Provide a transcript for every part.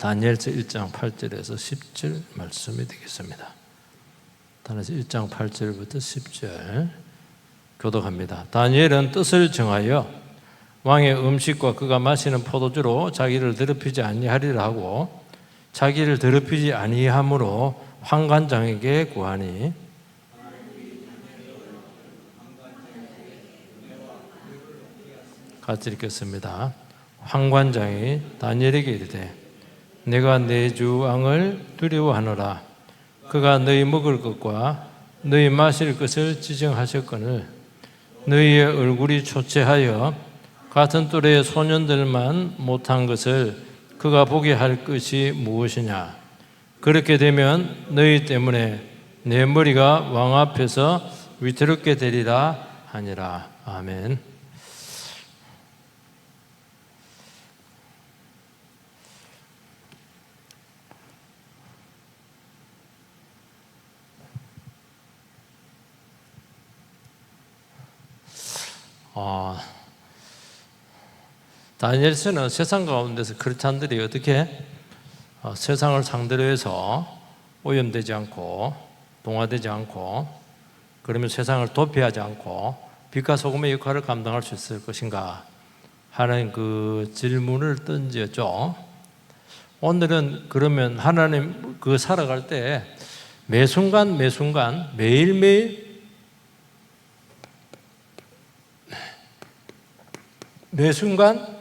다니엘서 1장 8절에서 10절 말씀이 되겠습니다. 다니엘서 1장 8절부터 10절 교독합니다. 다니엘은 뜻을 정하여 왕의 음식과 그가 마시는 포도주로 자기를 더럽히지 아니하리라 하고 자기를 더럽히지 아니함으로 환관장에게 구하니 같이 읽겠습니다. 환관장이 다니엘에게 이르되 내가 내 주 왕을 두려워하노라. 그가 너희 먹을 것과 너희 마실 것을 지정하셨거늘 너희의 얼굴이 초췌하여 같은 또래의 소년들만 못한 것을 그가 보게 할 것이 무엇이냐. 그렇게 되면 너희 때문에 내 머리가 왕 앞에서 위태롭게 되리라 하니라. 아멘. 다니엘서는 세상 가운데서 크리스찬들이 어떻게 세상을 상대로 해서 오염되지 않고 동화되지 않고 그러면 세상을 도피하지 않고 빛과 소금의 역할을 감당할 수 있을 것인가 하는 그 질문을 던졌죠. 오늘은 그러면 하나님 그 살아갈 때 매 순간 매일매일 매 순간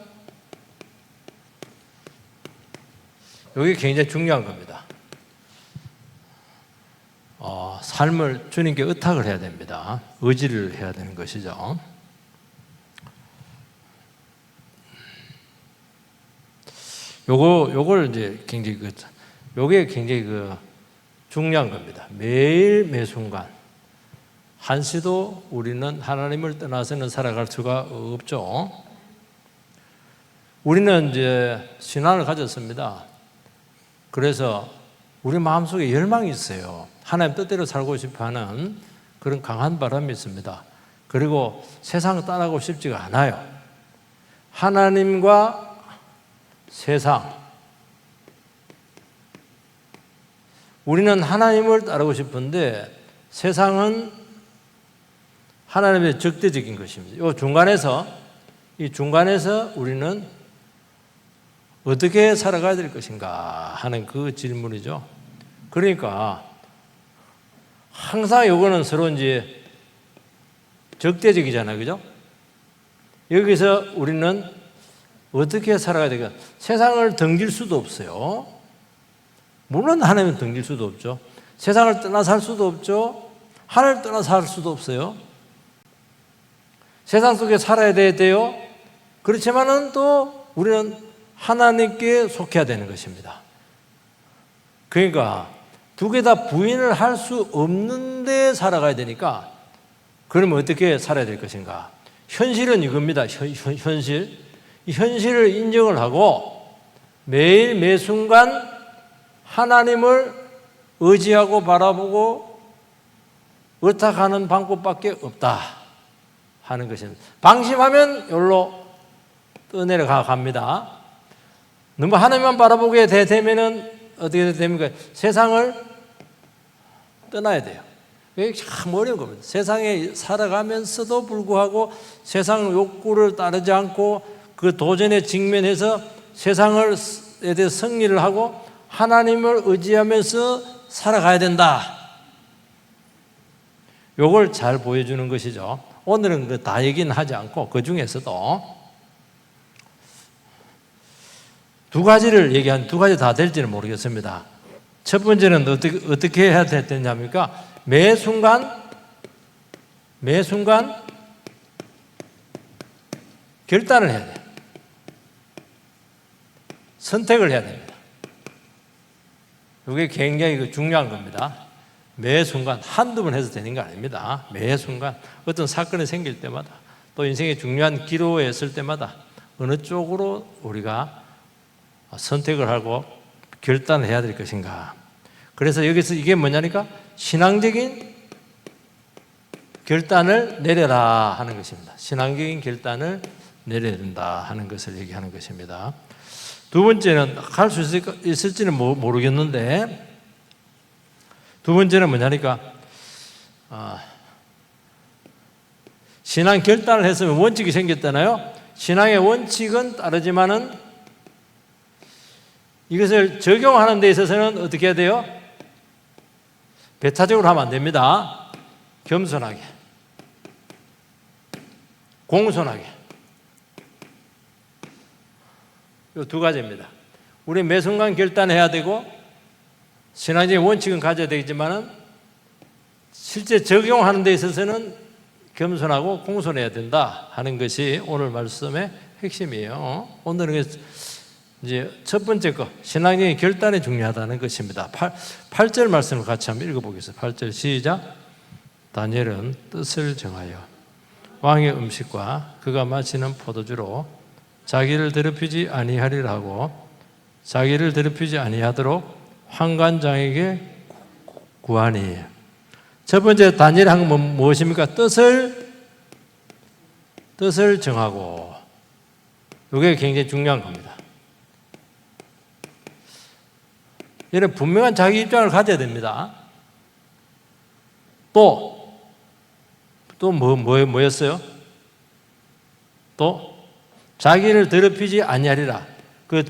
이게 굉장히 중요한 겁니다. 삶을 주님께 의탁을 해야 됩니다. 의지를 해야 되는 것이죠. 요걸 이제 굉장히 요게 굉장히 중요한 겁니다. 매일 매 순간 한시도 우리는 하나님을 떠나서는 살아갈 수가 없죠. 우리는 이제 신앙을 가졌습니다. 그래서 우리 마음속에 열망이 있어요. 하나님 뜻대로 살고 싶어하는 그런 강한 바람이 있습니다. 그리고 세상을 따라가고 싶지가 않아요. 하나님과 세상, 우리는 하나님을 따르고 싶은데 세상은 하나님의 적대적인 것입니다. 이 중간에서 우리는 어떻게 살아가야 될 것인가 하는 그 질문이죠. 그러니까 항상 이거는 서로 이제 적대적이잖아요. 그죠? 여기서 우리는 어떻게 살아가야 될까? 세상을 등질 수도 없어요. 물론 하나님은 등질 수도 없죠. 세상을 떠나 살 수도 없죠. 하늘을 떠나 살 수도 없어요. 세상 속에 살아야 돼요. 그렇지만은 또 우리는 하나님께 속해야 되는 것입니다. 그러니까 두 개 다 부인을 할 수 없는데 살아가야 되니까 그러면 어떻게 살아야 될 것인가? 현실은 이겁니다. 현실. 이 현실을 인정을 하고 매일 매 순간 하나님을 의지하고 바라보고 의탁하는 방법밖에 없다 하는 것입니다. 방심하면 여기로 떠내려가 갑니다. 너무 하나님만 바라보게 되면은 어떻게 됩니까? 세상을 떠나야 돼요. 이게 참 어려운 겁니다. 세상에 살아가면서도 불구하고 세상 욕구를 따르지 않고 그 도전에 직면해서 세상에 대해 승리를 하고 하나님을 의지하면서 살아가야 된다. 이걸 잘 보여주는 것이죠. 오늘은 다 얘기는 하지 않고 그 중에서도 두 가지를 얘기한 두 가지 다 될지는 모르겠습니다. 첫 번째는 어떻게 해야 되냐니까 매 순간 결단을 해야 돼요. 선택을 해야 됩니다. 이게 굉장히 중요한 겁니다. 매 순간 한두 번 해서 되는 거 아닙니다. 매 순간 어떤 사건이 생길 때마다 또 인생의 중요한 기로에 있을 때마다 어느 쪽으로 우리가 선택을 하고 결단을 해야 될 것인가. 그래서 여기서 이게 뭐냐니까 신앙적인 결단을 내려라 하는 것입니다. 신앙적인 결단을 내려야 된다 하는 것을 얘기하는 것입니다. 두 번째는 할 수 있을지는 모르겠는데, 두 번째는 뭐냐니까, 신앙 결단을 했으면 원칙이 생겼잖아요. 신앙의 원칙은 따르지만은 이것을 적용하는 데 있어서는 어떻게 해야 돼요? 배타적으로 하면 안 됩니다. 겸손하게, 공손하게. 이 두 가지입니다. 우리 매 순간 결단해야 되고 신앙적인 원칙은 가져야 되겠지만은 실제 적용하는 데 있어서는 겸손하고 공손해야 된다 하는 것이 오늘 말씀의 핵심이에요. 오늘은 이제 첫 번째 거, 신앙적인 결단이 중요하다는 것입니다. 8절 말씀을 같이 한번 읽어보겠습니다. 8절 시작. 다니엘은 뜻을 정하여 왕의 음식과 그가 마시는 포도주로 자기를 더럽히지 아니하리라 하고 자기를 더럽히지 아니하도록 환관장에게 구하니. 첫 번째 다니엘이 한 건 무엇입니까? 뜻을 정하고. 이게 굉장히 중요한 겁니다. 얘는 분명한 자기 입장을 가져야 됩니다. 또 뭐였어요? 또 자기를 더럽히지 아니하리라.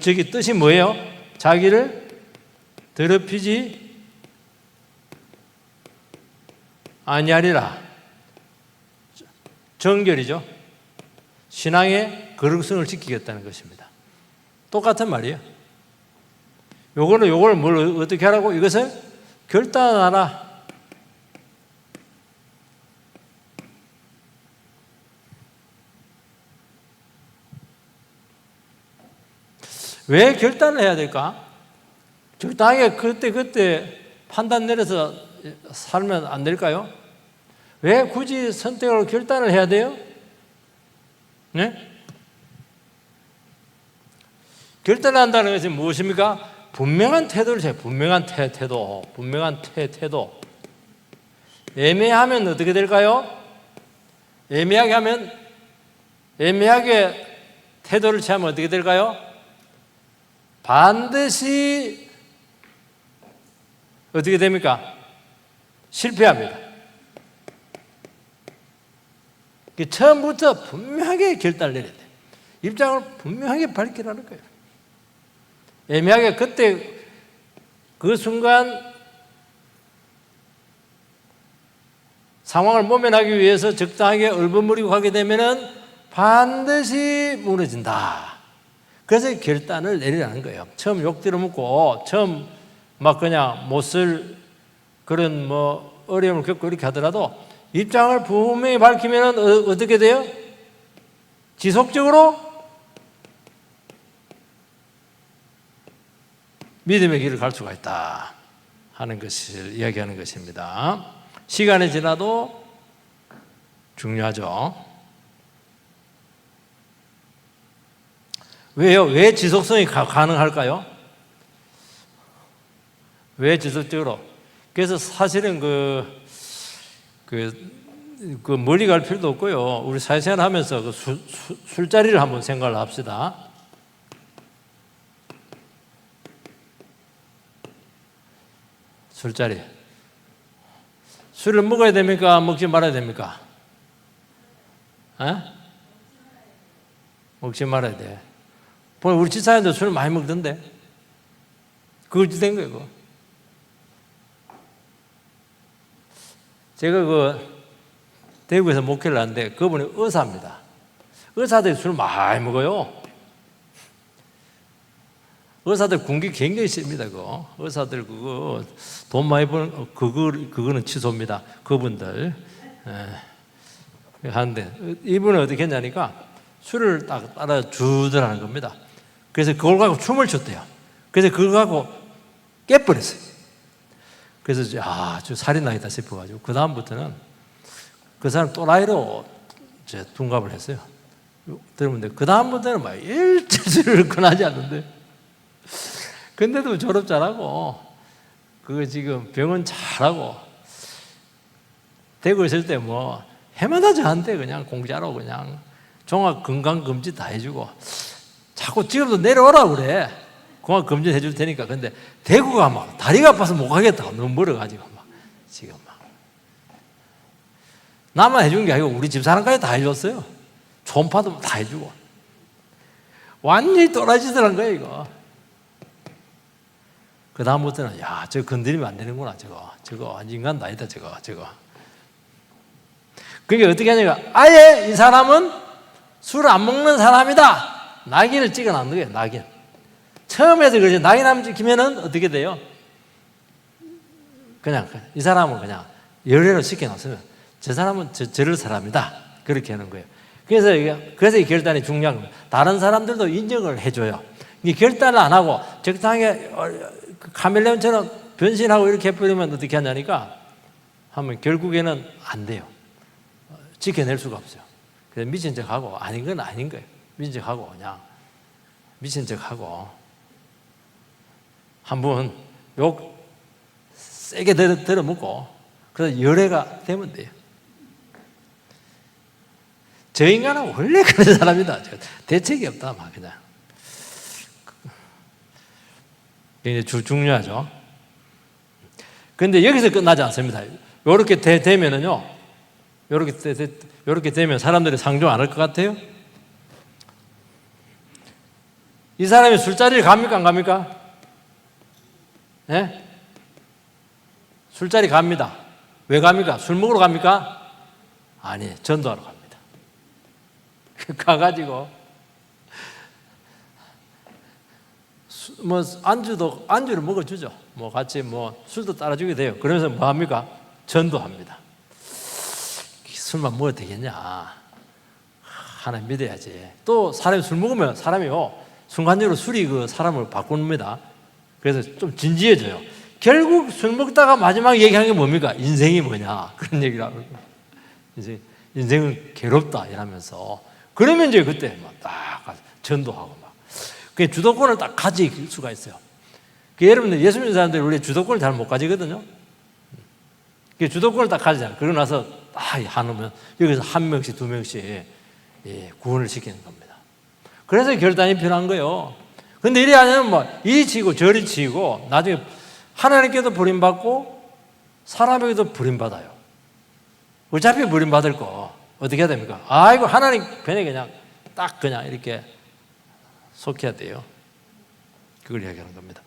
저기 뜻이 뭐예요? 자기를 더럽히지 아니하리라. 정결이죠. 신앙의 거룩성을 지키겠다는 것입니다. 똑같은 말이에요. 요걸 뭘 어떻게 하라고? 이것을 결단하라. 왜 결단을 해야 될까? 적당하게 그때 판단 내려서 살면 안 될까요? 왜 굳이 선택을 결단을 해야 돼요? 네? 결단한다는 것은 무엇입니까? 분명한 태도를 해요. 분명한 태도. 애매하면 어떻게 될까요? 애매하게 태도를 취하면 어떻게 될까요? 반드시 어떻게 됩니까? 실패합니다. 처음부터 분명하게 결단을 내려야 돼요. 입장을 분명하게 밝히라는 거예요. 애매하게 그때 그 순간 상황을 모면하기 위해서 적당하게 얼버무리고 가게 되면은 반드시 무너진다. 그래서 결단을 내리라는 거예요. 처음 욕 들어먹고 처음 막 그냥 못 쓸 그런 어려움을 겪고 이렇게 하더라도 입장을 분명히 밝히면 어떻게 돼요? 지속적으로 믿음의 길을 갈 수가 있다 하는 것을 이야기하는 것입니다. 시간이 지나도 중요하죠. 왜요? 왜 지속성이 가능할까요? 왜 지속적으로? 그래서 사실은 멀리 갈 필요도 없고요. 우리 사회생활 하면서 술자리를 한번 생각을 합시다. 술자리. 술을 먹어야 됩니까? 먹지 말아야 됩니까? 먹지 말아야 돼. 우리 집사람들 술 많이 먹던데. 그걸 된 거예요. 그거. 제가 대구에서 목회를 하는데 그분이 의사입니다. 의사들이 술 많이 먹어요. 의사들 군기 굉장히 셉니다. 그거. 의사들 돈 많이 버는 그거는 취소입니다. 그분들 하는데 이분은 어떻게 했냐니까 술을 딱 따라 주더라는 겁니다. 그래서 그걸 갖고 춤을 췄대요. 그래서 그걸 갖고 깨버렸어요. 그래서 저 살인당했다 싶어가지고 그 다음부터는 그 사람 또라이로 둔갑을 했어요. 들으면 그 다음부터는 막 일체술을 권하지 않는데. 근데도 졸업 잘하고 그거 지금 병원 잘하고 대구 있을 때 해마다 저한테 그냥 공짜로 그냥 종합 건강검진 다 해주고 자꾸 지금도 내려오라 그래. 공항 검진해 줄 테니까. 근데 대구가 막 다리가 아파서 못 가겠다고. 너무 멀어가지고 막 지금 막. 나만 해준 게 아니고 우리 집사람까지 다 해줬어요. 초음파도 다 해주고. 완전히 또라이짓을 한 거예요, 이거. 그 다음부터는, 야, 저거 건드리면 안 되는구나, 저거. 인간도 아니다, 저거. 그게 어떻게 하냐면, 아예 이 사람은 술 안 먹는 사람이다. 낙인을 찍어 놨는 거예요, 낙인. 처음에서 그러지, 낙인 한번 찍히면은 어떻게 돼요? 그냥, 이 사람은 그냥 열애로 시켜놨으면, 저 사람은 저럴 사람이다. 그렇게 하는 거예요. 그래서 이 결단이 중요한 겁니다. 다른 사람들도 인정을 해줘요. 이 결단을 안 하고 적당하게 카멜레온처럼 변신하고 이렇게 해버리면 어떻게 하냐니까 하면 결국에는 안 돼요. 지켜낼 수가 없어요. 그래서 미친 척하고 아닌 건 아닌 거예요. 미친 척하고 그냥 미친 척하고 한번 욕 세게 들어먹고 그래서 열애가 되면 돼요. 저 인간은 원래 그런 사람이다. 대책이 없다, 막 그냥. 이게 중요하죠. 근데 여기서 끝나지 않습니다. 요렇게 되면은요, 요렇게 되면 사람들이 상종 안 할 것 같아요? 이 사람이 술자리를 갑니까, 안 갑니까? 예? 술자리 갑니다. 왜 갑니까? 술 먹으러 갑니까? 아니, 전도하러 갑니다. 가가지고 뭐 안주를 먹어주죠. 뭐 같이 뭐 술도 따라주게 돼요. 그러면서 뭐 합니까? 전도합니다. 술만 먹어도 되겠냐? 하나님 믿어야지. 또 사람이 술 먹으면 사람이요 순간적으로 술이 그 사람을 바꿉니다. 그래서 좀 진지해져요. 결국 술 먹다가 마지막 얘기하는 게 뭡니까? 인생이 뭐냐? 그런 얘기를 하고 인생은 괴롭다 이러면서. 그러면 이제 그때 막 딱 전도하고 막. 그 주도권을 딱 가질 수가 있어요. 여러분들 예수 믿는 사람들이 원래 주도권을 잘 못 가지거든요. 그 주도권을 딱 가지잖아요. 그러고 나서 딱 하면 여기서 한 명씩 두 명씩 구원을 시키는 겁니다. 그래서 결단이 필요한 거예요. 근데 이래 하면 뭐 이리 치고 저리 치고 나중에 하나님께도 버림받고 사람에게도 버림받아요. 어차피 버림받을 거 어떻게 해야 됩니까? 아이고 하나님 편에 그냥 딱 그냥 이렇게 속해야 돼요. 그걸 이야기하는 겁니다.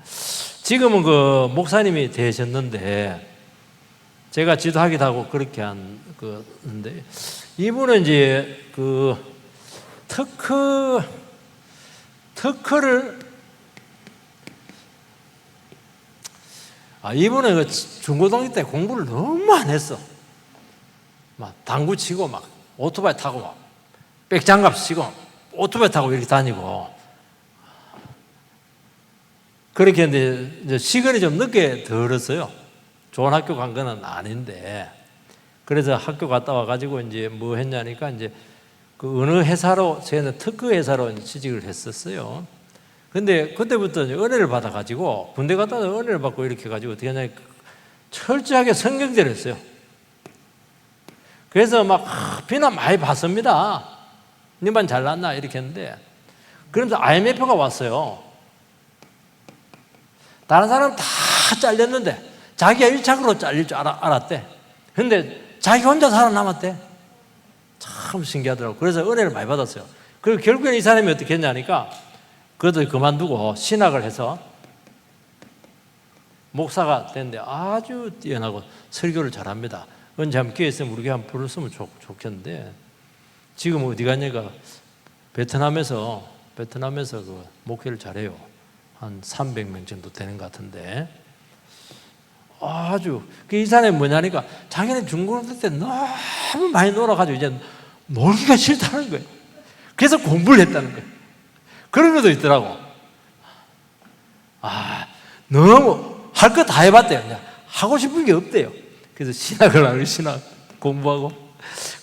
지금은 그 목사님이 되셨는데 제가 지도하기도 하고 그렇게 한 건데 이분은 이제 그 특허를 이분은 그 중고등학교 때 공부를 너무 안 했어. 막 당구 치고 막 오토바이 타고 막 백장갑 치고 오토바이 타고 이렇게 다니고 그렇게 했는데 이제 시간이 좀 늦게 들었어요. 좋은 학교 간 건 아닌데 그래서 학교 갔다 와가지고 이제 뭐 했냐니까 이제 그 어느 회사로 저희는 특허 회사로 취직을 했었어요. 근데 그때부터 이제 은혜를 받아가지고 군대 갔다 와서 은혜를 받고 이렇게 해가지고 어떻게 하냐니까 철저하게 성경대로 했어요. 그래서 막 비난 많이 받습니다. 니만 잘났나 이렇게 했는데 그러면서 IMF가 왔어요. 다른 사람은 다 잘렸는데 자기가 일착으로 잘릴 줄 알았대. 근데 자기 혼자 살아남았대. 참 신기하더라고요. 그래서 은혜를 많이 받았어요. 그리고 결국에 이 사람이 어떻게 했냐니까 그것도 그만두고 신학을 해서 목사가 됐는데 아주 뛰어나고 설교를 잘합니다. 언제 한번 기회 있으면 우리 교회 한번 불렀으면 좋겠는데 지금 어디 갔냐가 베트남에서 그 목회를 잘해요. 한 300명 정도 되는 것 같은데 아주 이 사람이 뭐냐니까 자기는 중고등학교 때 너무 많이 놀아가지고 이제 놀기가 싫다는 거예요. 그래서 공부를 했다는 거예요. 그런 것도 있더라고. 너무 할 거 다 해봤대요. 그냥 하고 싶은 게 없대요. 그래서 신학을 하고 신학 공부하고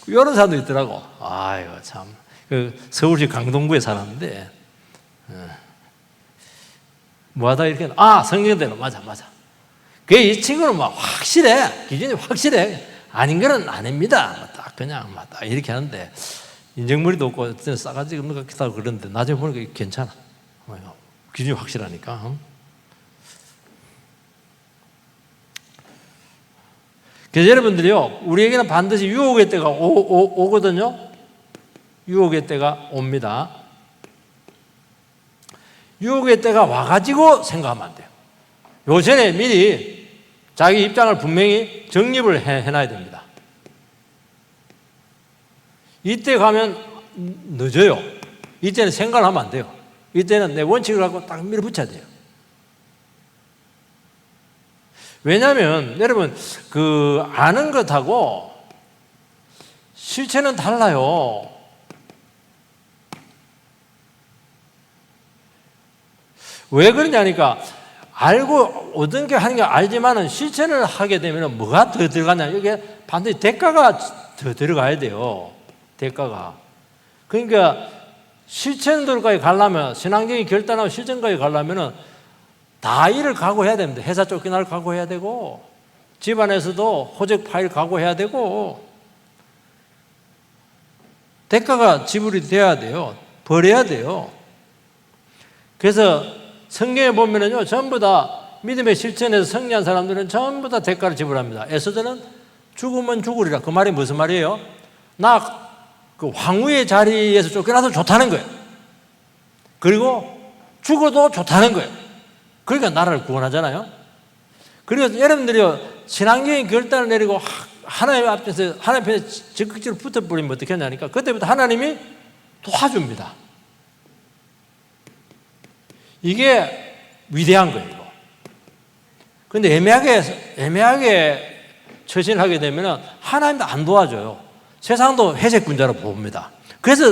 이런 사람도 있더라고. 아이고 참. 서울시 강동구에 살았는데 뭐하다 이렇게 성경대로 맞아. 이 친구는 막 확실해. 기준이 확실해. 아닌 거는 아닙니다. 딱 그냥 딱 이렇게 하는데 인정머리도 없고 싸가지가 없는 것 같기도 하고 그런데 나중에 보니까 괜찮아. 기준이 확실하니까. 그래서 여러분들이요, 우리에게는 반드시 유혹의 때가 오거든요. 유혹의 때가 옵니다. 유혹의 때가 와가지고 생각하면 안 돼요. 요전에 미리 자기 입장을 분명히 정립을 해놔야 됩니다. 이때 가면 늦어요. 이때는 생각을 하면 안 돼요. 이때는 내 원칙을 갖고 딱 밀어붙여야 돼요. 왜냐하면 여러분 아는 것하고 실체는 달라요. 왜 그러냐니까 알고 얻은 게 하는 게 알지만은 실천을 하게 되면 뭐가 더 들어가냐, 이게 반드시 대가가 더 들어가야 돼요. 대가가. 그러니까 실천들까지 가려면, 신앙적인 결단하고 실천까지 가려면은 다 일을 각오해야 됩니다. 회사 쫓겨날 각오해야 되고, 집안에서도 호적 파일 각오해야 되고, 대가가 지불이 돼야 돼요. 버려야 돼요. 그래서 성경에 보면은요, 전부 다 믿음의 실천에서 승리한 사람들은 전부 다 대가를 지불합니다. 에스더는 죽으면 죽으리라. 그 말이 무슨 말이에요? 나 그 황후의 자리에서 쫓겨나도 좋다는 거예요. 그리고 죽어도 좋다는 거예요. 그러니까 나라를 구원하잖아요. 그리고 여러분들이 신앙적인 결단을 내리고 하나님 앞에서 하나님 편에 적극적으로 붙어버리면 어떻게 하냐니까 그때부터 하나님이 도와줍니다. 이게 위대한 거예요. 이거. 그런데 애매하게 처신을 하게 되면 하나님도 안 도와줘요. 세상도 회색군자로 봅니다. 그래서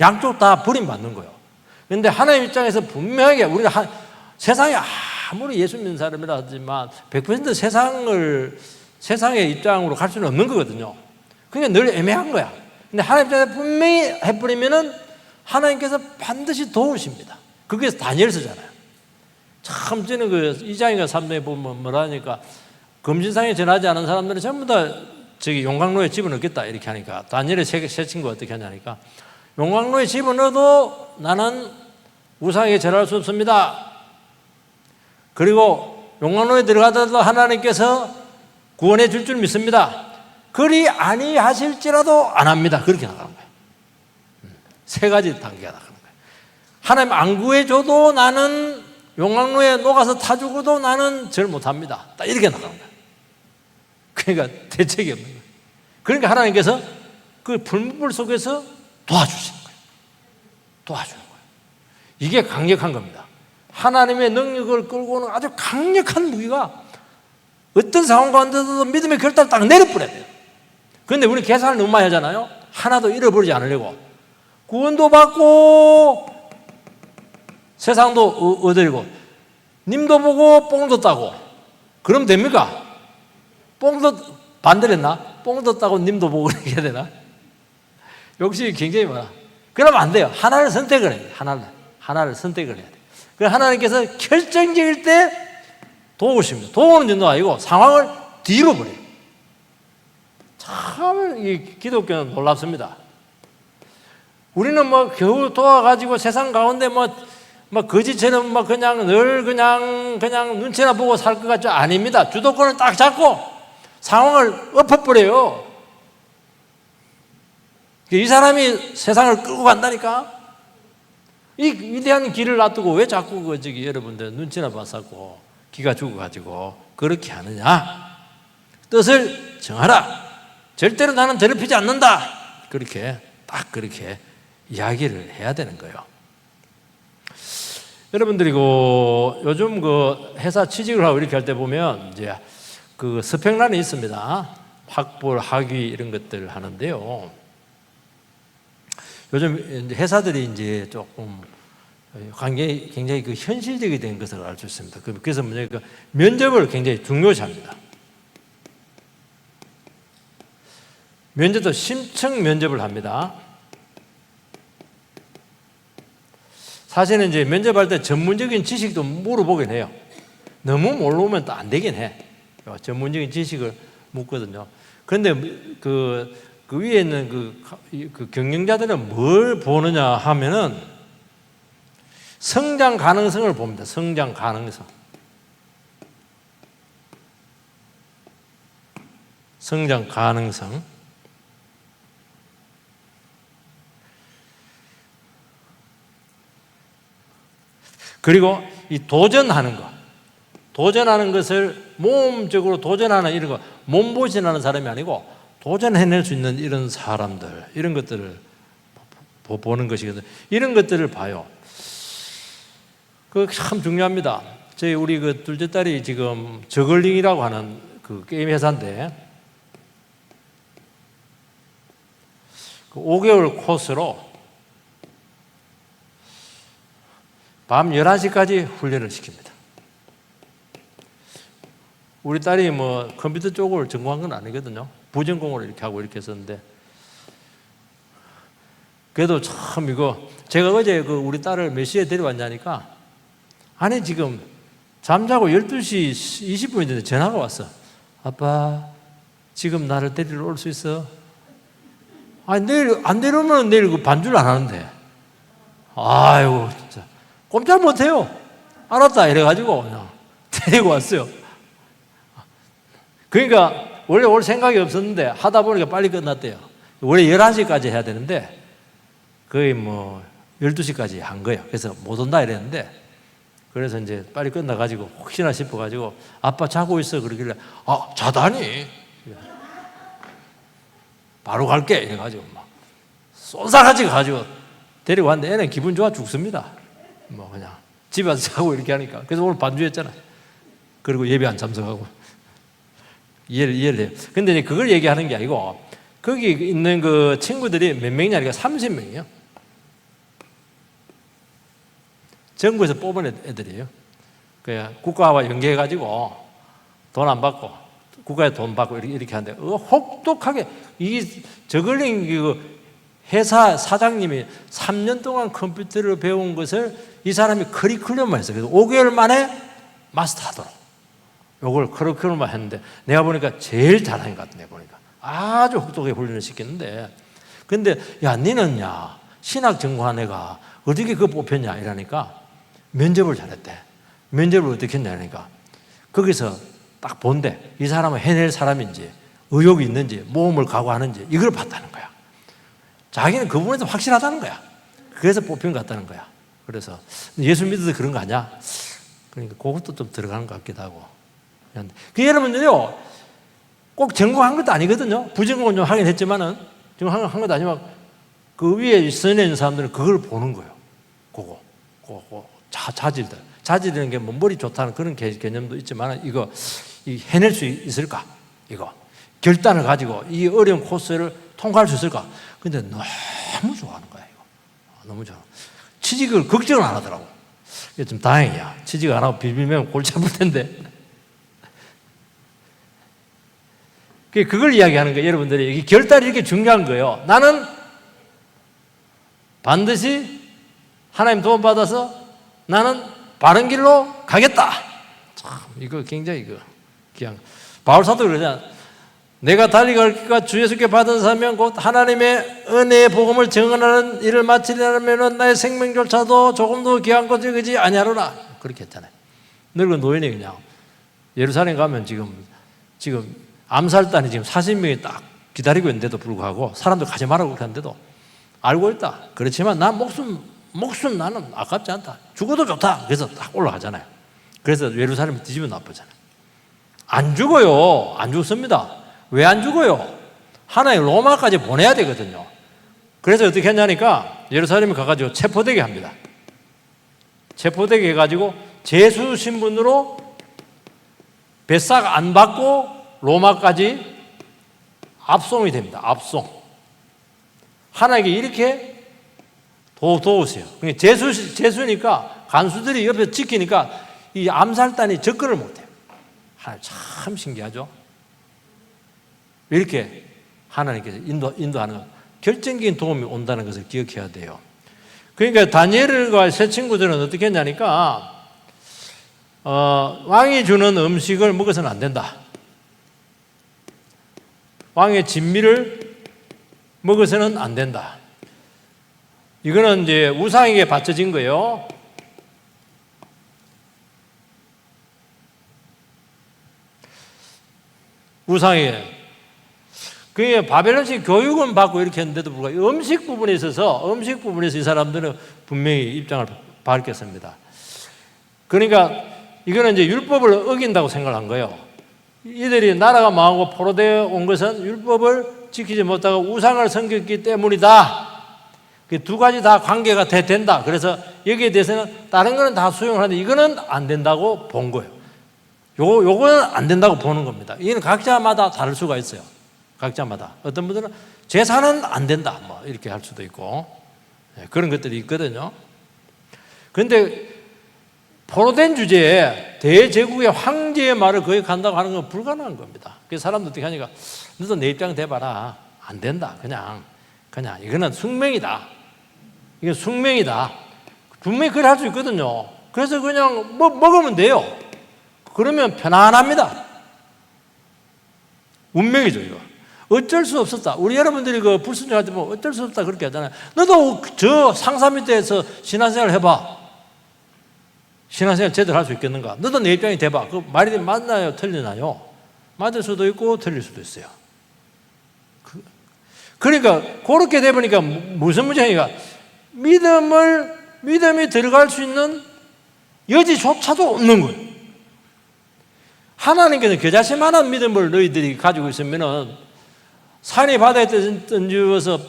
양쪽 다 버림받는 거예요. 그런데 하나님 입장에서 분명하게 우리가 세상에 아무리 예수 믿는 사람이라 하지만 100% 세상의 입장으로 갈 수는 없는 거거든요. 그러니까 늘 애매한 거야. 근데 하나님 입장에서 분명히 해버리면은 하나님께서 반드시 도우십니다. 그게 다니엘서잖아요. 참 저는 2장인가 3장에 보면 뭐라 하니까 금신상에 전하지 않은 사람들은 전부 다 용광로에 집어넣겠다 이렇게 하니까 다니엘의 세 친구가 어떻게 하냐니까 용광로에 집어넣어도 나는 우상에게 절할 수 없습니다. 그리고 용광로에 들어가더라도 하나님께서 구원해 줄 줄 믿습니다. 그리 아니하실지라도 안 합니다. 그렇게 나가는 거예요. 세 가지 단계가 나가는 거예요. 하나님 안 구해줘도 나는 용광로에 녹아서 타 죽어도 나는 절 못합니다. 딱 이렇게 나가는 거예요. 그러니까 대책이 없는 거예요. 그러니까 하나님께서 그 불문불 속에서 도와주시는 거예요. 도와주는 거예요. 이게 강력한 겁니다. 하나님의 능력을 끌고 오는 아주 강력한 무기가 어떤 상황 가운데서도 믿음의 결단을 딱 내려버려야 돼요. 그런데 우리 계산을 너무 많이 하잖아요. 하나도 잃어버리지 않으려고. 구원도 받고 세상도 얻으려고 님도 보고 뽕도 따고 그럼 됩니까? 뽕도 반대로 했나? 뽕도 따고 님도 보고 그렇게 해야 되나? 욕심이 굉장히 많아. 그러면 안 돼요. 하나를 선택을 해야 돼요. 하나를 선택을 해야 돼요. 그래서 하나님께서 결정적일 때 도우십니다. 도우는 정도가 아니고 상황을 뒤로 버려요. 참 이 기독교는 놀랍습니다. 우리는 뭐 겨우 도와가지고 세상 가운데 뭐 거지처럼 그냥 늘 그냥 눈치나 보고 살 것 같죠? 아닙니다. 주도권을 딱 잡고 상황을 엎어버려요. 이 사람이 세상을 끌고 간다니까? 이 위대한 길을 놔두고 왜 자꾸 여러분들 눈치나 봐서고 기가 죽어가지고 그렇게 하느냐? 뜻을 정하라. 절대로 나는 더럽히지 않는다. 그렇게 이야기를 해야 되는 거예요. 여러분들이 요즘 회사 취직을 하고 이렇게 할 때 보면 이제 스펙란이 있습니다. 학벌, 학위 이런 것들 하는데요. 요즘 회사들이 이제 조금 굉장히 현실적이 된 것을 알 수 있습니다. 그래서 면접을 굉장히 중요시합니다. 면접도 심층 면접을 합니다. 사실은 이제 면접할 때 전문적인 지식도 물어보긴 해요. 너무 모르면 또 안 되긴 해. 전문적인 지식을 묻거든요. 그런데 그 위에 있는 그 경영자들은 뭘 보느냐 하면은 성장 가능성을 봅니다. 성장 가능성. 성장 가능성. 그리고 이 도전하는 것. 도전하는 것을 모험적으로 도전하는 이런 거, 몸보신하는 사람이 아니고 도전해낼 수 있는 이런 사람들, 이런 것들을 보는 것이거든요. 이런 것들을 봐요. 그거 참 중요합니다. 우리 그 둘째 딸이 지금 저글링이라고 하는 그 게임 회사인데, 그 5개월 코스로 밤 11시까지 훈련을 시킵니다. 우리 딸이 뭐 컴퓨터 쪽을 전공한 건 아니거든요. 부전공으로 이렇게 하고 이렇게 했었는데, 그래도 참 이거, 제가 어제 그 우리 딸을 몇 시에 데려왔냐니까, 아니 지금 잠자고 12시 20분인데 전화가 왔어. 아빠, 지금 나를 데리러 올 수 있어? 아니 내일 안 데려오면 내일 그 반주를 안 하는데, 아이고 진짜 꼼짝 못해요. 알았다 이래가지고 그냥 데리고 왔어요. 그러니까 원래 올 생각이 없었는데 하다 보니까 빨리 끝났대요. 원래 11시까지 해야 되는데 거의 뭐 12시까지 한 거예요. 그래서 못 온다 이랬는데, 그래서 이제 빨리 끝나가지고 혹시나 싶어가지고 아빠 자고 있어 그러길래, 아 자다니? 바로 갈게 이래가지고 막 쏜사같이 가지고 데리고 왔는데 애는 기분 좋아 죽습니다. 뭐 그냥 집에 와서 자고 이렇게 하니까. 그래서 오늘 반주했잖아. 그리고 예배 안 참석하고. 이해를 해요. 근데 이제 그걸 얘기하는 게 아니고, 거기 있는 그 친구들이 몇 명이냐, 그러니까 30명이에요. 전국에서 뽑은 애들이에요. 그냥 국가와 연계해가지고 돈 안 받고, 국가에 돈 받고 이렇게 하는데, 혹독하게, 이 저글링 그 회사 사장님이 3년 동안 컴퓨터를 배운 것을 이 사람이 커리큘럼만 했어요. 그래서 5개월 만에 마스터하도록. 요걸 커리큘럼만 했는데, 내가 보니까 제일 잘하는 것 같아. 내가 보니까 아주 혹독하게 훈련을 시켰는데, 근데 야 니는 야 신학 전공한 애가 어떻게 그거 뽑혔냐 이러니까 면접을 잘했대. 면접을 어떻게 했냐 이러니까 거기서 딱 본대. 이 사람은 해낼 사람인지, 의욕이 있는지, 모험을 각오하는지, 이걸 봤다는 거야. 자기는 그 부분에서 확실하다는 거야. 그래서 뽑힌 것 같다는 거야. 그래서 예수 믿어도 그런 거 아니야? 그러니까 그것도 좀 들어가는 것 같기도 하고. 그 여러분들요, 꼭 전공한 것도 아니거든요. 부전공은 좀 하긴 했지만은, 전공한 것도 아니지만, 그 위에 선에 있는 사람들은 그걸 보는 거예요. 그거 자질들. 자질이라는 게 뭐 머리 좋다는 그런 개념도 있지만, 이거 해낼 수 있을까? 이거 결단을 가지고 이 어려운 코스를 통과할 수 있을까? 근데 너무 좋아하는 거야, 이거. 너무 좋아. 취직을 걱정을 안 하더라고. 이게 좀 다행이야. 취직 안 하고 비비면 골치 아플 텐데. 그걸 이야기하는 거예요. 여러분들이 이 결단이 이렇게 중요한 거예요. 나는 반드시 하나님 도움 받아서 나는 바른 길로 가겠다. 참 이거 굉장히 그냥 바울 사도 그러잖아. 내가 달리갈 길과 주 예수께 받은 사명 곧 하나님의 은혜의 복음을 증언하는 일을 마치려면 나의 생명조차도 조금도 귀한 것을 여기지 아니하노라. 그렇게 했잖아요. 늙은 노인이 그냥 예루살렘 가면 지금 암살단이 지금 40명이 딱 기다리고 있는데도 불구하고 사람들 가지 말라고 그렇게 하는데도 알고 있다. 그렇지만 난 목숨 나는 아깝지 않다. 죽어도 좋다. 그래서 딱 올라가잖아요. 그래서 예루살렘 뒤집어 놔보잖아요. 안 죽어요. 안 죽습니다. 왜 안 죽어요? 하나님 로마까지 보내야 되거든요. 그래서 어떻게 했냐니까 예루살렘에 가가지고 체포되게 합니다. 체포되게 해가지고 제수 신분으로 배삭 안 받고 로마까지 압송이 됩니다. 압송. 하나님께 이렇게 도우세요. 제수니까 간수들이 옆에 지키니까 이 암살단이 접근을 못해요. 하나님 참 신기하죠? 이렇게 하나님께서 인도하는 것, 결정적인 도움이 온다는 것을 기억해야 돼요. 그러니까 다니엘과 세 친구들은 어떻게 했냐니까 왕이 주는 음식을 먹어서는 안 된다. 왕의 진미를 먹어서는 안 된다. 이거는 이제 우상에게 바쳐진 거예요. 우상이에요. 그게 바벨론식 교육은 받고 이렇게 했는데도 불구하고 음식 부분에 있어서 이 사람들은 분명히 입장을 밝혔습니다. 그러니까 이거는 이제 율법을 어긴다고 생각한 거예요. 이들이 나라가 망하고 포로되어 온 것은 율법을 지키지 못하고 우상을 섬겼기 때문이다. 그 두 가지 다 관계가 된다. 그래서 여기에 대해서는 다른 거는 다 수용을 하는데 이거는 안 된다고 본 거예요. 요거는 안 된다고 보는 겁니다. 이는 각자마다 다를 수가 있어요. 각자마다. 어떤 분들은 제사는 안 된다. 뭐 이렇게 할 수도 있고. 그런 것들이 있거든요. 그런데 포로된 주제에 대제국의 황제의 말을 거역한다고 하는 건 불가능한 겁니다. 그래서 사람들 어떻게 하니까 너도 내 입장 대봐라. 안 된다. 그냥 이거는 숙명이다. 이건 숙명이다. 분명히 그래 할 수 있거든요. 그래서 그냥 먹으면 돼요. 그러면 편안합니다. 운명이죠, 이거. 어쩔 수 없었다. 우리 여러분들이 그 불순종할 때 뭐 어쩔 수 없다 그렇게 하잖아요. 너도 저 상사 밑에서 신앙생활 해봐. 신앙생활 제대로 할 수 있겠는가? 너도 내 입장이 돼봐. 그 말이 맞나요? 틀리나요? 맞을 수도 있고 틀릴 수도 있어요. 그러니까 그렇게 돼 보니까 무슨 문제가 믿음이 들어갈 수 있는 여지조차도 없는 거예요. 하나님께서 겨자씨만한 믿음을 너희들이 가지고 있으면은 산이 바다에 던져서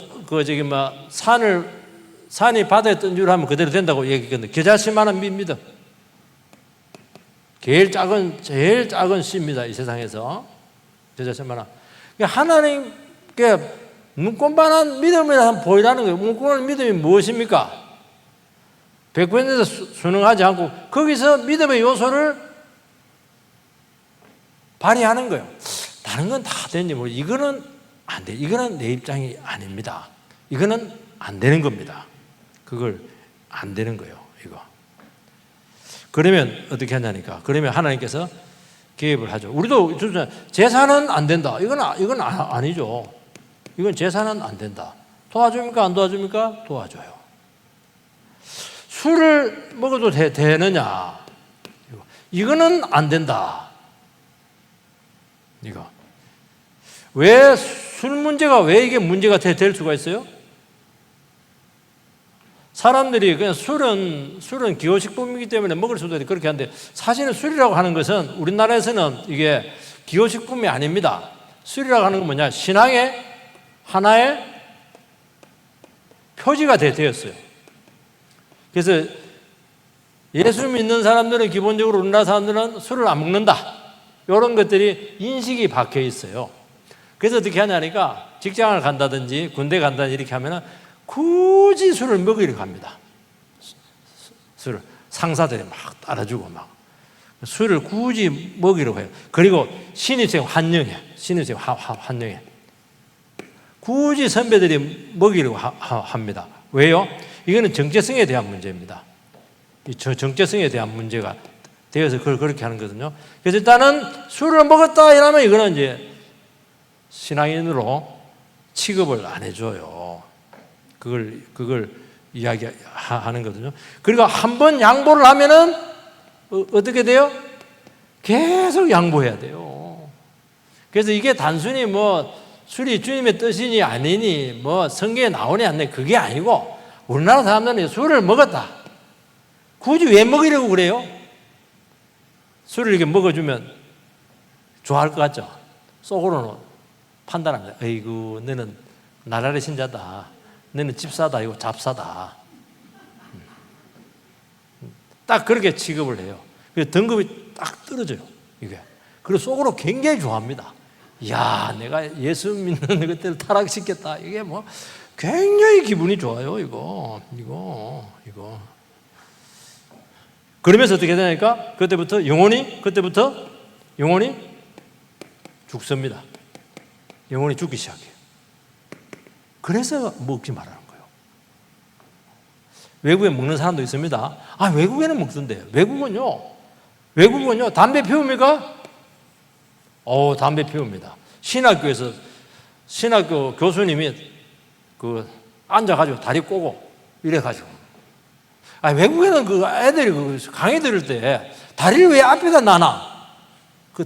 산이 바다에 던지려 하면 그대로 된다고 얘기했거든요. 겨자씨만한 믿음. 제일 작은 씨입니다. 이 세상에서. 겨자씨만한. 하나님께 눈꽃만한 믿음을 한번 보이라는 거예요. 눈꽃만한 믿음이 무엇입니까? 100%에서 순응하지 않고 거기서 믿음의 요소를 발휘하는 거예요. 다른 건 다 되는지 모르겠어요. 이거는 안 돼. 이거는 내 입장이 아닙니다. 이거는 안 되는 겁니다. 그걸 안 되는 거예요. 이거. 그러면 어떻게 하냐니까. 그러면 하나님께서 개입을 하죠. 우리도 제사는 안 된다. 이건 아니죠. 이건 제사는 안 된다. 도와줍니까? 안 도와줍니까? 도와줘요. 술을 먹어도 되느냐? 이거는 안 된다. 이거. 왜 술 문제가 왜 이게 문제가 될 수가 있어요? 사람들이 그냥 술은 기호식품이기 때문에 먹을 수도 있고 그렇게 하는데 사실은 술이라고 하는 것은 우리나라에서는 이게 기호식품이 아닙니다. 술이라고 하는 건 뭐냐? 신앙의 하나의 표지가 되었어요. 그래서 예수 믿는 사람들은 기본적으로 우리나라 사람들은 술을 안 먹는다. 이런 것들이 인식이 박혀 있어요. 그래서 어떻게 하냐니까 직장을 간다든지 군대 간다든지 이렇게 하면은 굳이 술을 먹이러 갑니다. 술을 상사들이 막 따라주고 막 술을 굳이 먹이러 가요. 그리고 신입생 환영회 굳이 선배들이 먹이려고 합니다. 왜요? 이거는 정체성에 대한 문제입니다. 정체성에 대한 문제가 되어서 그걸 그렇게 하는 거거든요. 그래서 일단은 술을 먹었다 이러면 이거는 이제 신앙인으로 취급을 안 해줘요. 그걸 이야기하는 거거든요. 그리고 한번 양보를 하면은 어떻게 돼요? 계속 양보해야 돼요. 그래서 이게 단순히 뭐 술이 주님의 뜻이니 아니니 뭐 성경에 나오니 안 돼 그게 아니고 우리나라 사람들은 술을 먹었다. 굳이 왜 먹이려고 그래요? 술을 이렇게 먹어주면 좋아할 것 같죠? 속으로는 판단합니다. 아이고 너는 나라의 신자다. 너는 집사다. 이거 잡사다. 딱 그렇게 취급을 해요. 그래서 등급이 딱 떨어져요. 이게. 그리고 속으로 굉장히 좋아합니다. 이야, 내가 예수 믿는 것들을 타락시켰다. 이게 뭐 굉장히 기분이 좋아요. 이거. 그러면서 어떻게 되냐니까 그때부터 영혼이 죽습니다. 영혼이 죽기 시작해요. 그래서 먹지 말라는 거예요. 외국에 먹는 사람도 있습니다. 외국에는 먹던데. 외국은요 담배 피웁니까? 담배 피웁니다. 신학교 교수님이 앉아가지고 다리 꼬고 이래가지고. 외국에는 애들이 강의 들을 때 다리를 왜 앞에다 놔놔?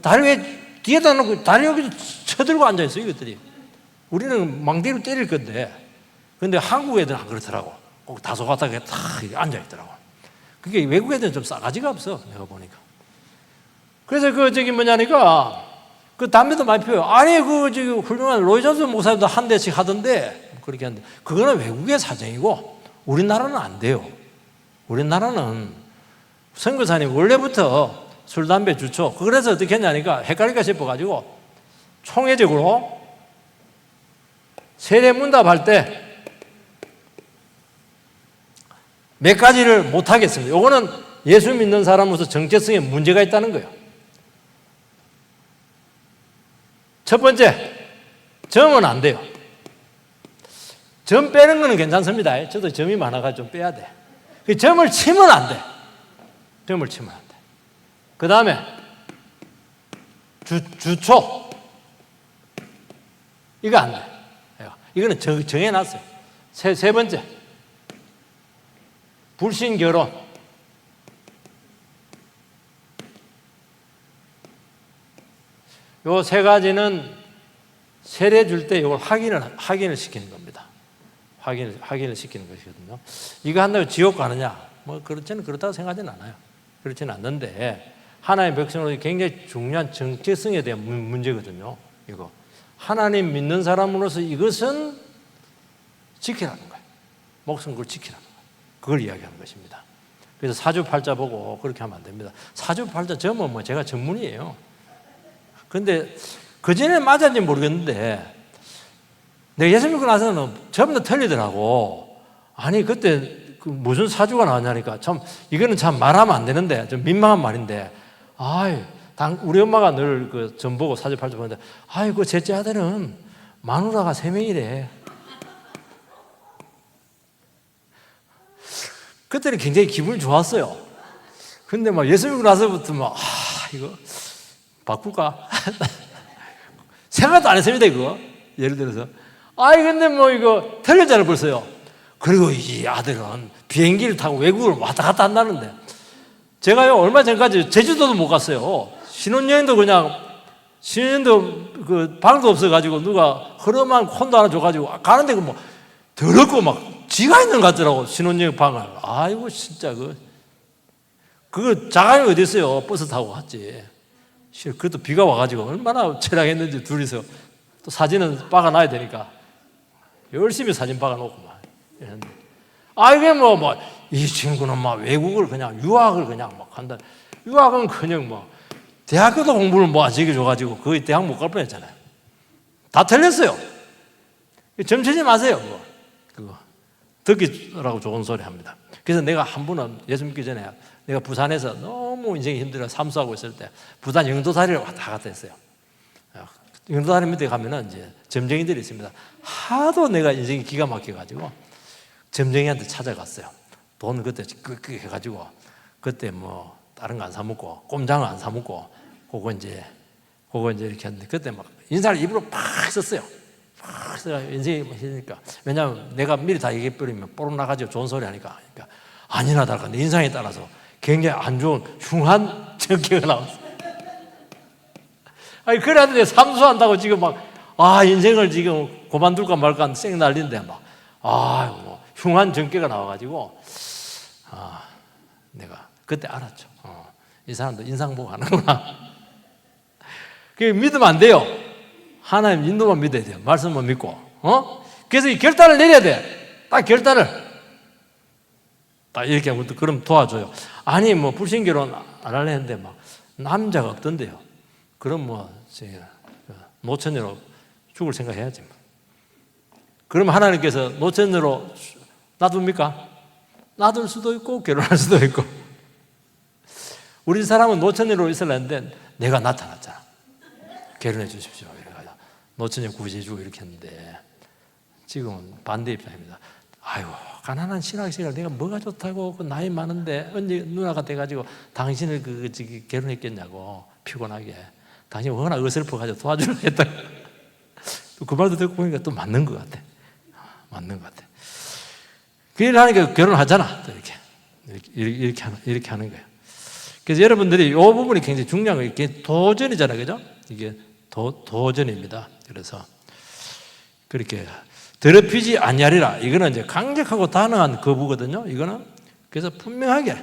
다리를 왜 뒤에다 놓고 다리 여기 쳐들고 앉아있어요, 이것들이. 우리는 망대로 때릴 건데, 근데 한국 애들은 안 그렇더라고. 꼭 다소곳하게 탁 앉아있더라고. 그게 외국 애들은 좀 싸가지가 없어, 내가 보니까. 그래서 뭐냐니까, 담배도 많이 피워요. 아니, 훌륭한 로이 존스 목사님도 한 대씩 하던데, 그렇게 하는데, 그거는 외국의 사정이고, 우리나라는 안 돼요. 우리나라는 선교사님 원래부터 술, 담배 주초. 그래서 어떻게 했냐니까, 헷갈릴까 싶어가지고, 총회적으로 세례 문답할 때 몇 가지를 못 하겠습니다. 요거는 예수 믿는 사람으로서 정체성에 문제가 있다는 거예요. 첫 번째, 점은 안 돼요. 점 빼는 거는 괜찮습니다. 저도 점이 많아가지고 좀 빼야 돼. 점을 치면 안 돼. 점을 치면 안 돼. 그 다음에 주초. 이거 안 돼. 이거는 정해놨어요. 세 번째, 불신 결혼. 요 세 가지는 세례 줄 때 이걸 확인을 시키는 겁니다. 확인을 시키는 것이거든요. 이거 한다고 지옥 가느냐? 저는 그렇다고 생각하지는 않아요. 그렇지는 않는데, 하나님의 백성으로 굉장히 중요한 정체성에 대한 문제거든요. 이거. 하나님 믿는 사람으로서 이것은 지키라는 거예요. 목숨 그걸 지키라는 거예요. 그걸 이야기하는 것입니다. 그래서 사주팔자 보고 그렇게 하면 안 됩니다. 사주팔자 점은 제가 전문이에요. 근데 그전에 맞았는지 모르겠는데, 내가 예수 믿고 나서는 전부 다 틀리더라고. 아니, 그때 무슨 사주가 나왔냐니까, 참, 이거는 참 말하면 안 되는데, 좀 민망한 말인데, 우리 엄마가 늘 점 보고 사주팔자 보는데, 셋째 아들은 마누라가 3명이래. 그때는 굉장히 기분이 좋았어요. 근데 예수 믿고 나서부터 이거 바꿀까? 생각도 안 했습니다, 이거. 예를 들어서. 근데 이거 틀렸잖아요, 벌써요. 그리고 이 아들은 비행기를 타고 외국을 왔다 갔다 한다는데, 제가요, 얼마 전까지 제주도도 못 갔어요. 신혼여행도 방도 없어가지고 누가 허름한 콘도 하나 줘가지고 가는데 더럽고 지가 있는 것 같더라고, 신혼여행 방을. 아이고, 진짜 그거 자가용이 어디 있어요? 버스 타고 갔지. 그것도 비가 와가지고 얼마나 철량했는지 둘이서 또 사진은 박아놔야 되니까 열심히 사진 박아놓고 이랬는데. 이게 이 친구는 외국을 그냥 유학을 그냥 한다. 유학은 그냥 대학교도 공부를 안 시켜줘가지고 거의 대학 못 갈 뻔했잖아요. 다 틀렸어요. 점치지 마세요, 그거. 듣기라고 좋은 소리 합니다. 그래서 내가 한 번은 예수 믿기 전에 내가 부산에서 너무 인생이 힘들어 삼수하고 있을 때 부산 영도다리를 왔다 갔다 했어요. 영도다리 밑에 가면은 이제 점쟁이들이 있습니다. 하도 내가 인생이 기가 막혀가지고 점쟁이한테 찾아갔어요. 돈 그때 끄끄 해가지고 그때 다른 거 안 사먹고 꼼장을 안 사먹고 그거 이제 이렇게 했는데 그때 인사를 입으로 팍 썼어요. 팍 써가 인생이 힘드니까. 왜냐하면 내가 미리 다 얘기해버리면 뽀록 나가지고 좋은 소리 하니까. 그러니까 아니나 다를까 내 인상에 따라서 굉장히 안 좋은 흉한 전개가 나왔어요. 그래야 삼수한다고 지금 인생을 지금 그만둘까 말까 쌩 날린데 흉한 전개가 나와가지고 내가 그때 알았죠. 이 사람도 인상 보고 하는구나. 그게 믿으면 안 돼요. 하나님 인도만 믿어야 돼요. 말씀만 믿고. 그래서 이 결단을 내려야 돼. 딱 결단을. 딱 이렇게 하면 그럼 도와줘요. 아니, 불신결혼 안 할래 했는데 남자가 없던데요. 그럼 노처녀로 죽을 생각 해야지. 그럼 하나님께서 노처녀로 놔둡니까? 놔둘 수도 있고 결혼할 수도 있고. 우리 사람은 노처녀로 있으려 했는데 내가 나타났잖아. 결혼해 주십시오. 이래가지고 노처녀 구제해주고 이렇게 했는데 지금은 반대 입장입니다. 가난한 신학생활 내가 뭐가 좋다고 나이 많은데 언제 누나가 돼가지고 당신을 결혼했겠냐고 피곤하게. 당신 워낙 어설퍼가지고 도와주려고 했다. 그 말도 듣고 보니까 또 맞는 것 같아. 맞는 것 같아. 그 일을 하니까 결혼하잖아. 이렇게 하는 거예요. 그래서 여러분들이 이 부분이 굉장히 중요한 거예요. 이게 도전이잖아요, 그죠? 이게 도전입니다. 그래서 그렇게 더럽히지 아니하리라. 이거는 이제 강력하고 단호한 거부거든요. 이거는 그래서 분명하게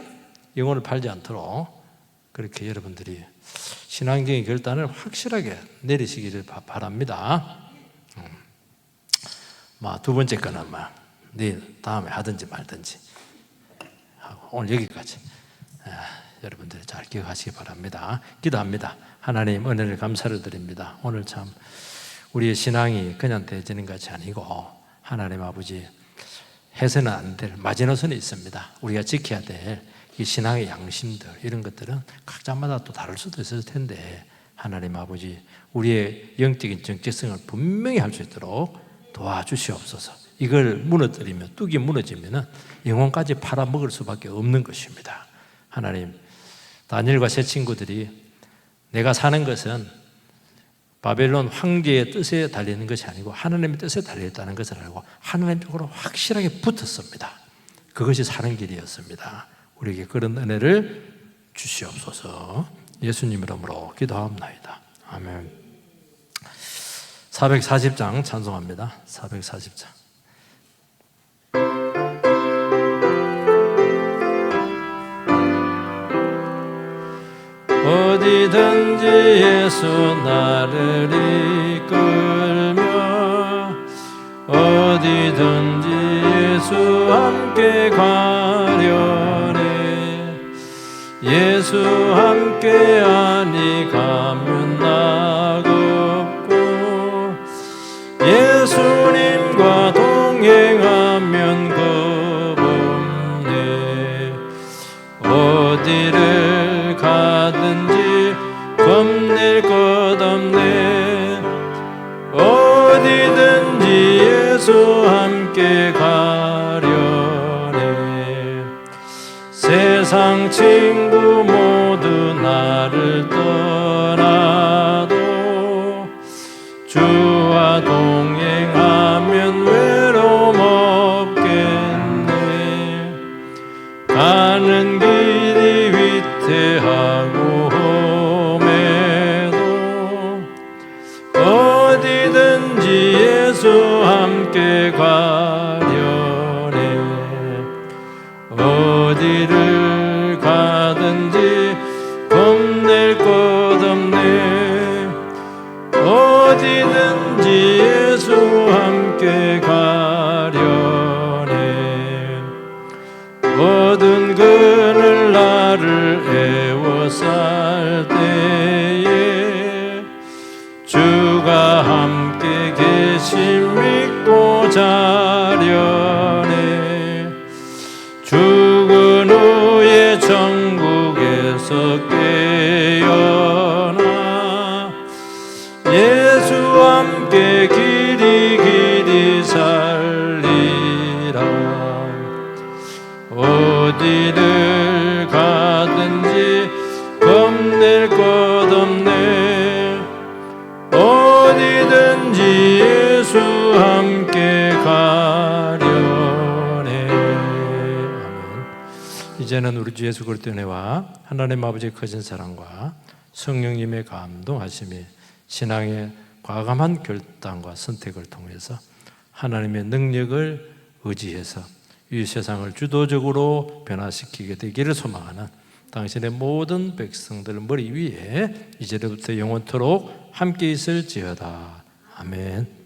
영혼을 팔지 않도록 그렇게 여러분들이 신앙적인 결단을 확실하게 내리시기를 바랍니다. 두 번째 거는 내일 다음에 하든지 말든지 하고 오늘 여기까지 여러분들이 잘 기억하시기 바랍니다. 기도합니다. 하나님 은혜를 감사를 드립니다. 오늘 참 우리의 신앙이 그냥 되지는 것이 아니고 하나님 아버지 해서는 안 될 마지노선이 있습니다. 우리가 지켜야 될 이 신앙의 양심들 이런 것들은 각자마다 또 다를 수도 있을 텐데 하나님 아버지 우리의 영적인 정체성을 분명히 할 수 있도록 도와주시옵소서. 이걸 무너뜨리면 뚝이 무너지면 영혼까지 팔아먹을 수밖에 없는 것입니다. 하나님 다니엘과 세 친구들이 내가 사는 것은 바벨론 황제의 뜻에 달리는 것이 아니고 하나님의 뜻에 달려있다는 것을 알고 하나님 쪽으로 확실하게 붙었습니다. 그것이 사는 길이었습니다. 우리에게 그런 은혜를 주시옵소서. 예수님 이름으로 기도하옵나이다. 아멘. 440장 찬송합니다. 440장. 어디든지 예수 나를 이끌며 어디든지 예수 함께 가려네. 예수 함께하니 가면 나갑고 예수님과 동행하면 겁없네. 어디를 가든지 겁낼 것 없네. 어디든지 예수 함께 가려네. 세상 친구 모두 나를 떠나도 주와 동행하면 외로움 없겠네. 가는 길이 위태하고 험해도 어디든지 예수 함께 가려네. 어디를 가든지 겁낼 것 없네. 어디든지 예수 함께 가려네. 모든 그늘 나를 애워쌀 때에 주가 함께 계심 믿고 자려네. 죽은 후에 천국에서 깨어나 예수 함께 길이 길이 살리라. 어디를 가든지 겁낼 것 없네. 어디든지 예수 함께 가려네. 아멘. 이제는 우리 주 예수 그리스도의 은혜와 하나님 아버지의 크신 사랑과 성령님의 감동하심이 신앙의 과감한 결단과 선택을 통해서 하나님의 능력을 의지해서 이 세상을 주도적으로 변화시키게 되기를 소망하는 당신의 모든 백성들 머리 위에 이제부터 영원토록 함께 있을지어다. 아멘.